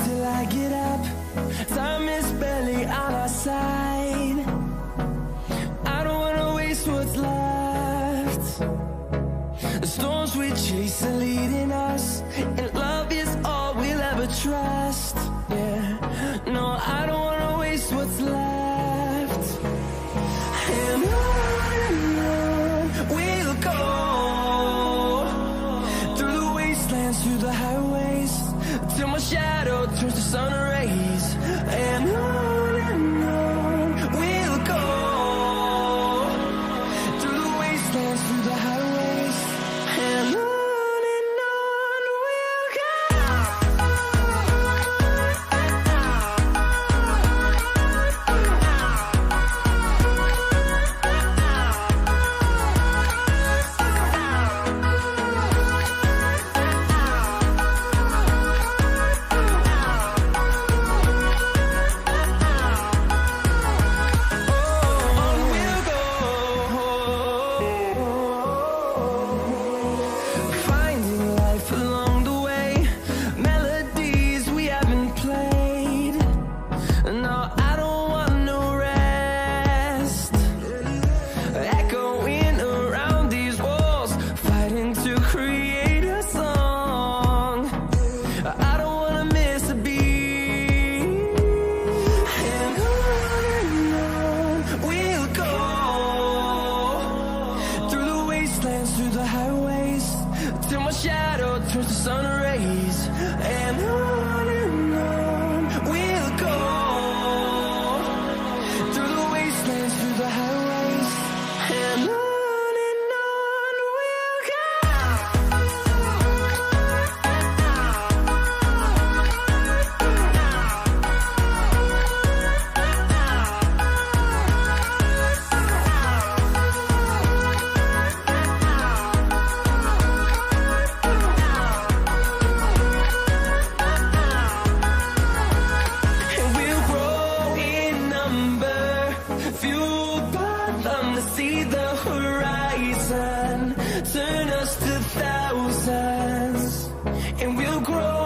till I get up. Time is barely on our side. I don't wanna waste what's left. The storms we chase are leading us, and love is all we'll ever trust. Yeah, no, I don't wanna waste what's left. And on we'll go, through the wastelands, through the highways, till my shadow turns to sun rays. And on we'll go, through the wastelands, through the highways, and on we'll go. Through the highways, till my shadow turns to sun rays. And on we'll go, through the wastelands, through the highways, and on we'll go. Fueled by them to see the horizon, turn us to thousands, and we'll grow.